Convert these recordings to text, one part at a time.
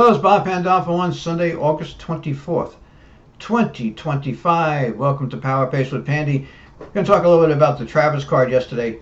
Hello, it's Bob Pandolfo on Sunday, August 24th, 2025. Welcome to Power Pace with Pandy. We're going to talk a little bit about the Travers card yesterday.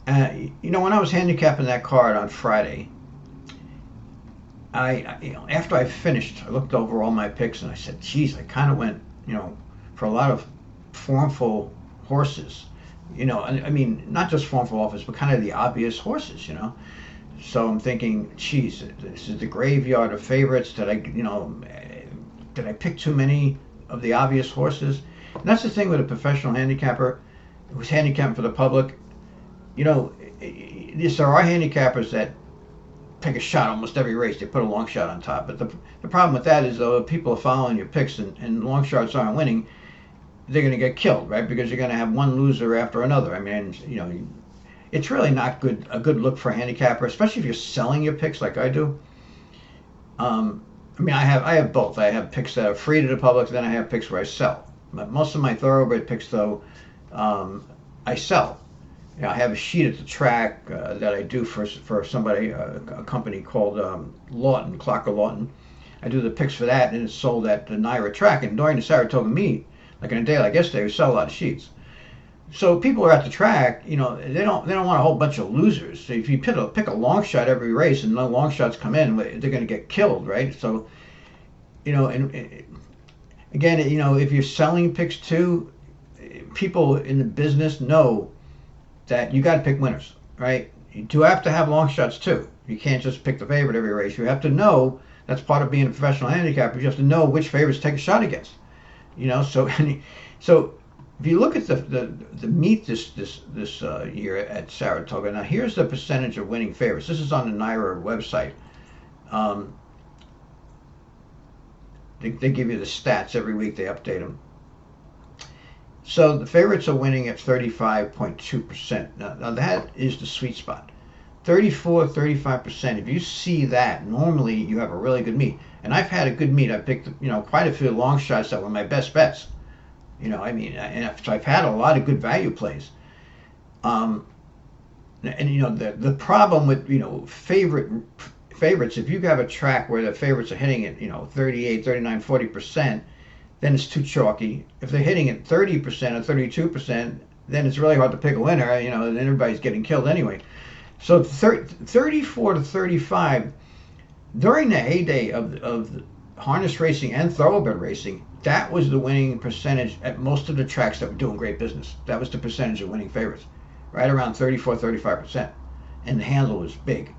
When I was handicapping that card on Friday, after I finished, I looked over all my picks and I said, geez, I kind of went, for a lot of formful horses. Not just formful horses, but kind of the obvious horses, So I'm thinking, geez, this is the graveyard of favorites. Did I pick too many of the obvious horses? And that's the thing with a professional handicapper who's handicapping for the public. There are handicappers that take a shot almost every race. They put a long shot on top. But the problem with that is, though, if people are following your picks and long shots aren't winning, they're going to get killed, right? Because you're going to have one loser after another. It's really not a good look for a handicapper, especially if you're selling your picks like I do. I have both. I have picks that are free to the public, then I have picks where I sell. But most of my thoroughbred picks, though, I sell. I have a sheet at the track that I do for somebody, a company called Lawton, Clocker Lawton. I do the picks for that, and it's sold at the Naira track. And during the Saratoga meet, like on a day like yesterday, we sell a lot of sheets. So people are at the track, they don't want a whole bunch of losers. So if you pick a long shot every race and no long shots come in, they're going to get killed, right? So, and again, if you're selling picks too, people in the business know that you got to pick winners, right? You do have to have long shots too. You can't just pick the favorite every race. You have to know, that's part of being a professional handicapper. You have to know which favorites to take a shot against, so. If you look at the meet this year at Saratoga, now here's the percentage of winning favorites. This is on the Naira website. They give you the stats every week. They update them. So the favorites are winning at 35.2%. Now that is the sweet spot. 35%. If you see that, normally you have a really good meet. And I've had a good meet. I've picked quite a few long shots that were my best bets. So I've had a lot of good value plays. The problem with, favorites, if you have a track where the favorites are hitting it, 38, 39, 40%, then it's too chalky. If they're hitting it 30% or 32%, then it's really hard to pick a winner, and everybody's getting killed anyway. So 34 to 35, during the heyday of harness racing and thoroughbred racing, that was the winning percentage at most of the tracks that were doing great business. That was the percentage of winning favorites, right around 34, 35%. And the handle was big.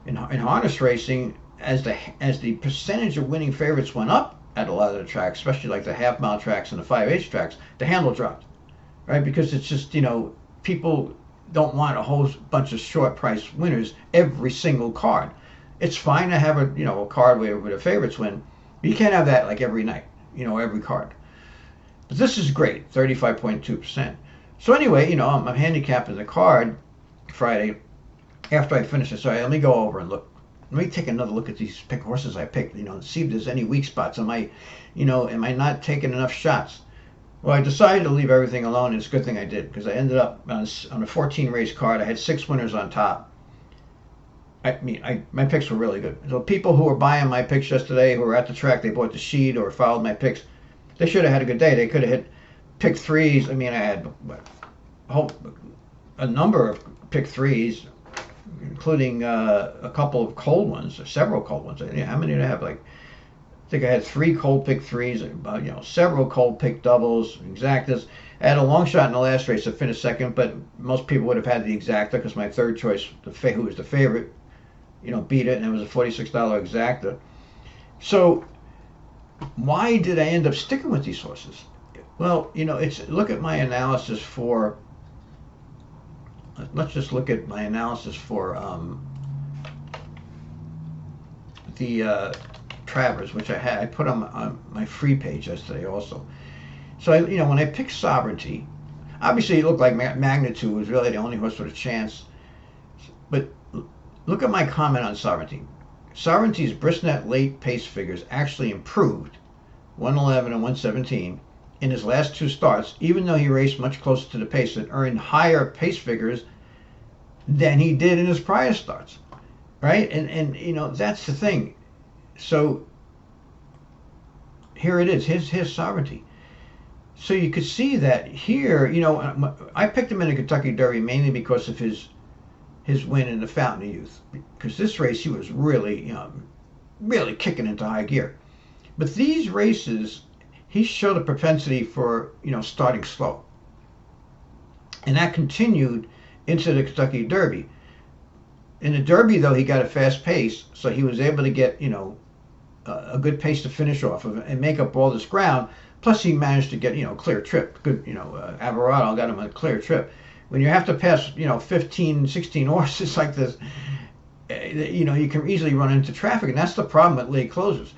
In harness racing, as the percentage of winning favorites went up at a lot of the tracks, especially like the half-mile tracks and the 5/8 tracks, the handle dropped, right? Because it's just, people don't want a whole bunch of short price winners every single card. It's fine to have a card where the favorites win, but you can't have that like every night. Every card. But this is great, 35.2%. So anyway, I'm handicapping the card Friday after I finish it. So let me go over and look. Let me take another look at these horses I picked, and see if there's any weak spots. Am I not taking enough shots? Well, I decided to leave everything alone, and it's a good thing I did, because I ended up on a 14 race card. I had 6 winners on top. My picks were really good. So people who were buying my picks yesterday, who were at the track, they bought the sheet or followed my picks, they should have had a good day. They could have hit pick threes. I had a number of pick threes, including a couple of cold ones, several cold ones. How many did I have? I think I had 3 cold pick threes, several cold pick doubles, exactas. I had a long shot in the last race to finish second, but most people would have had the exacta because my third choice, who was the favorite, beat it, and it was a $46 exacta. So why did I end up sticking with these horses? Well, look at my analysis for, let's just look at my analysis for the Travers, which I put on my free page yesterday also. So when I picked Sovereignty, obviously it looked like Magnitude was really the only horse with a chance, but look at my comment on Sovereignty. Sovereignty's Brisnet late pace figures actually improved 111 and 117 in his last 2 starts, even though he raced much closer to the pace and earned higher pace figures than he did in his prior starts, right? And that's the thing. So here it is, his Sovereignty. So you could see that here, I picked him in the Kentucky Derby mainly because of his win in the Fountain of Youth. Because this race he was really, really kicking into high gear. But these races, he showed a propensity for, starting slow. And that continued into the Kentucky Derby. In the Derby, though, he got a fast pace, so he was able to get, a good pace to finish off of and make up all this ground. Plus, he managed to get, clear trip. Good, Alvarado got him a clear trip. When you have to pass, 15, 16 horses like this, you can easily run into traffic, and that's the problem at late closers.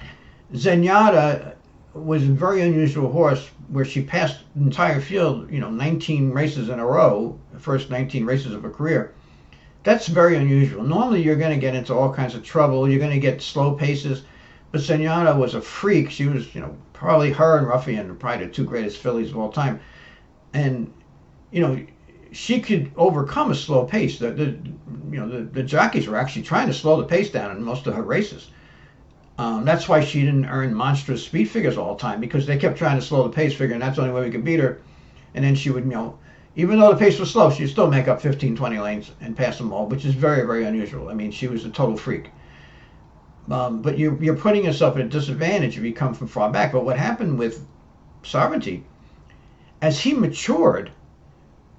Zenyatta was a very unusual horse where she passed the entire field, 19 races in a row, the first 19 races of her career. That's very unusual. Normally, you're going to get into all kinds of trouble. You're going to get slow paces. But Zenyatta was a freak. She was, probably her and Ruffian are probably the two greatest fillies of all time. And, she could overcome a slow pace. The jockeys were actually trying to slow the pace down in most of her races. That's why she didn't earn monstrous speed figures all the time, because they kept trying to slow the pace, figuring that's the only way we could beat her. And then she would, even though the pace was slow, she'd still make up 15, 20 lanes and pass them all, which is very, very unusual. I mean, she was a total freak. But you're putting yourself at a disadvantage if you come from far back. But what happened with Sovereignty, as he matured,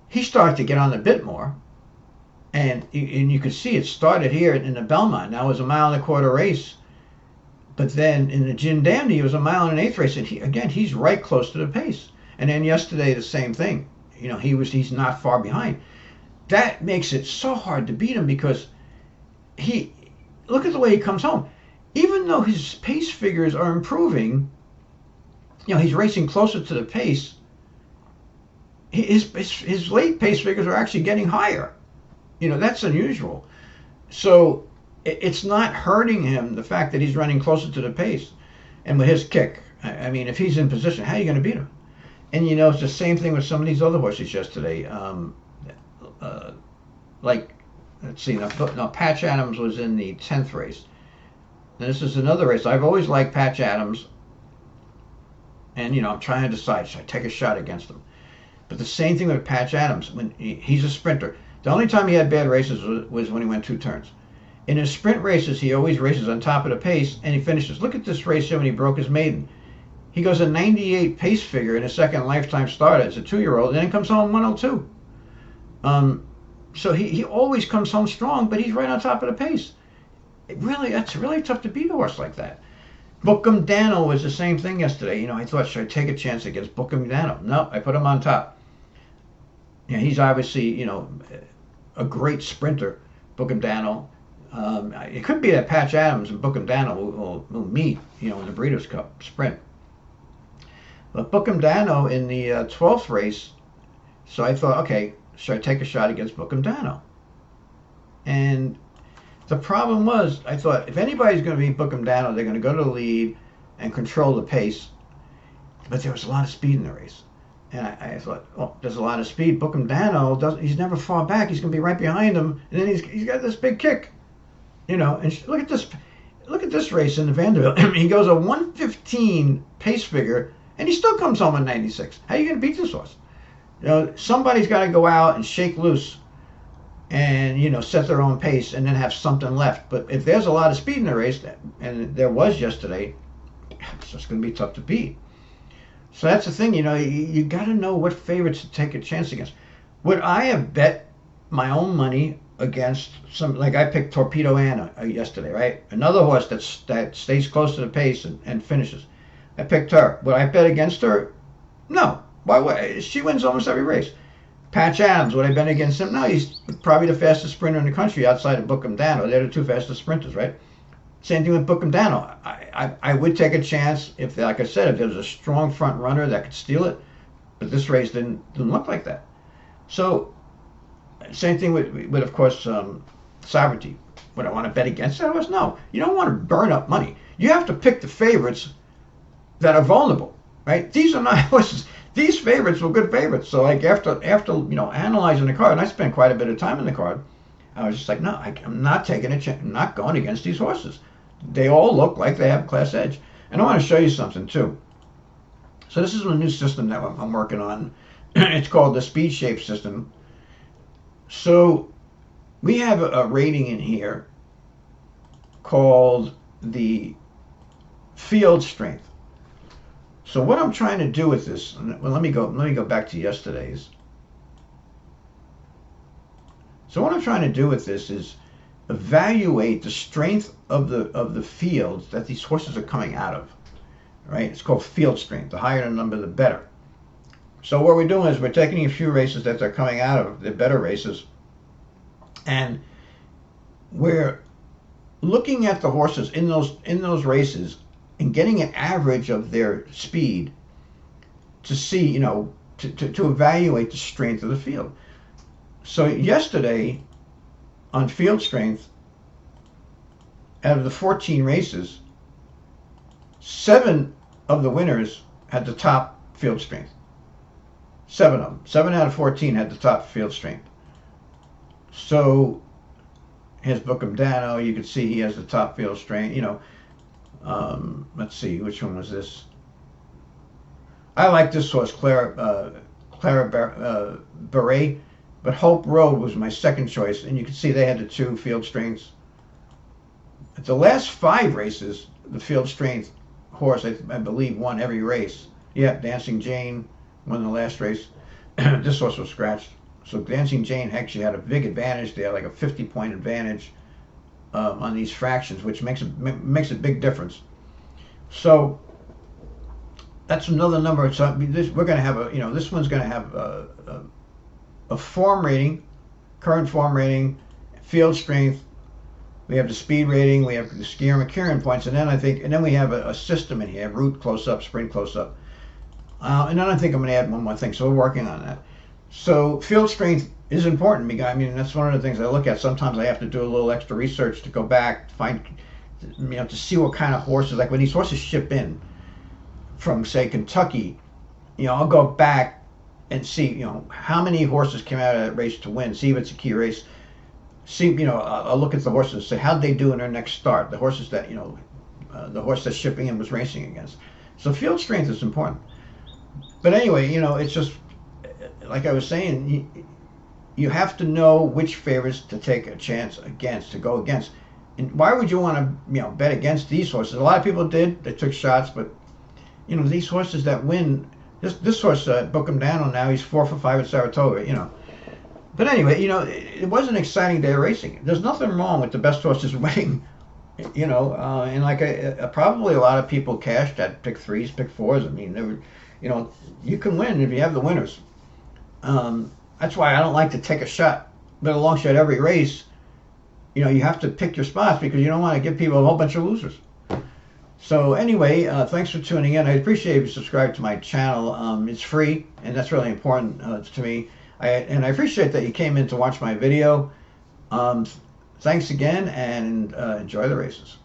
he started to get on a bit more. And you could see it started here in the Belmont. Now it was a 1.25 mile race. But then in the Gin Dandy, it was a 1.125 race. And he's right close to the pace. And then yesterday, the same thing. He's not far behind. That makes it so hard to beat him, because look at the way he comes home. Even though his pace figures are improving, he's racing closer to the pace. His late pace figures are actually getting higher. That's unusual. So it's not hurting him, the fact that he's running closer to the pace. And with his kick, I mean, if he's in position, how are you going to beat him? And it's the same thing with some of these other horses yesterday. Let's see, now Patch Adams was in the 10th race. And this is another race. I've always liked Patch Adams. And, I'm trying to decide, should I take a shot against him? But the same thing with Patch Adams. When he's a sprinter. The only time he had bad races was when he went 2 turns. In his sprint races, he always races on top of the pace, and he finishes. Look at this race here when he broke his maiden. He goes a 98 pace figure in his second lifetime start as a 2-year-old, and then comes home 102. So he always comes home strong, but he's right on top of the pace. That's really tough to beat a horse like that. Bookham Dano was the same thing yesterday. I thought, should I take a chance against Bookham Dano? No, I put him on top. He's obviously, a great sprinter, Bookham Dano. It could be that Patch Adams and Bookham Dano will meet, in the Breeders' Cup sprint. But Bookham Dano in the 12th race, so I thought, okay, should I take a shot against Bookham Dano? And the problem was, I thought, if anybody's going to beat Bookham Dano, they're going to go to the lead and control the pace. But there was a lot of speed in the race. And I thought, there's a lot of speed. Bookham Dano, he's never far back. He's going to be right behind him. And then he's got this big kick. And look at this race in the Vanderbilt. He goes a 115 pace figure, and he still comes home in 96. How are you going to beat this horse? Somebody's got to go out and shake loose and, set their own pace and then have something left. But if there's a lot of speed in the race, and there was yesterday, it's just going to be tough to beat. So that's the thing, you got to know what favorites to take a chance against. Would I have bet my own money against like I picked Torpedo Anna yesterday, right? Another horse that stays close to the pace and finishes. I picked her. Would I bet against her? No. Why would she wins almost every race? Patch Adams, would I bet against him? No, he's probably the fastest sprinter in the country outside of Bookham Dano. They're the 2 fastest sprinters, right? Same thing with Bookham Dano. I would take a chance if, like I said, if there was a strong front runner that could steal it. But this race didn't look like that. So, same thing with of course, Sovereignty. Would I want to bet against that horse? No. You don't want to burn up money. You have to pick the favorites that are vulnerable, right? These are not horses. These favorites were good favorites. So, like after analyzing the card, and I spent quite a bit of time in the card, I was just like, no, I'm not taking a chance. I'm not going against these horses. they all look like they have class edge. And I want to show you something too. So this is a new system that I'm working on. It's called the speed shape system. So we have a rating in here called the field strength. So what I'm trying to do with this, well, let me go back to yesterday's. So what I'm trying to do with this is evaluate the strength of the fields that these horses are coming out of. Right? It's called field strength. The higher the number, the better. So what we're doing is we're taking a few races that they're coming out of, the better races, and we're looking at the horses in those races and getting an average of their speed to see, you know, to evaluate the strength of the field. So yesterday on field strength, out of the 14 races, 7 of the winners had the top field strength. 7 of them. 7 out of 14 had the top field strength. So here's Bookham Dano. You can see he has the top field strength. You know, let's see, which one was this? I like this horse, Clara Beret, but Hope Road was my second choice, and you can see they had the 2 field strengths. At the last 5 races, the field strength horse, I believe, won every race. Yeah, Dancing Jane won the last race. This horse was scratched. So Dancing Jane actually had a big advantage there, like a 50-point advantage on these fractions, which makes a big difference. So that's another number. So we're going to have a, you know, this one's going to have a form rating, current form rating, field strength. We have the speed rating, we have the Skier McKieran points, and then we have a system in here: route close up, sprint close up, and then I think I'm going to add one more thing. So we're working on that. So field strength is important because, I mean, that's one of the things I look at. Sometimes I have to do a little extra research to go back to find, you know, to see what kind of horses. Like when these horses ship in from, say, Kentucky, you know, I'll go back and see, you know, how many horses came out of that race to win. See if it's a key race. See, you know, I'll look at the horses and say, how'd they do in their next start? The horses that, you know, the horse that's shipping in was racing against. So field strength is important. But anyway, you know, it's just, like I was saying, you have to know which favorites to take a chance against, to go against. And why would you want to, you know, bet against these horses? A lot of people did. They took shots, but, you know, these horses that win, this horse, Bookham Dano, now he's 4 for 5 at Saratoga, you know. But anyway, you know, it was an exciting day of racing. There's nothing wrong with the best horses winning, you know, and like probably a lot of people cashed at pick 3s, pick 4s. I mean, they were, you know, you can win if you have the winners. That's why I don't like to take a shot, bet a long shot every race. You know, you have to pick your spots because you don't want to give people a whole bunch of losers. So anyway, thanks for tuning in. I appreciate if you subscribe to my channel. It's free, and that's really important to me. And I appreciate that you came in to watch my video. Thanks again, and enjoy the races.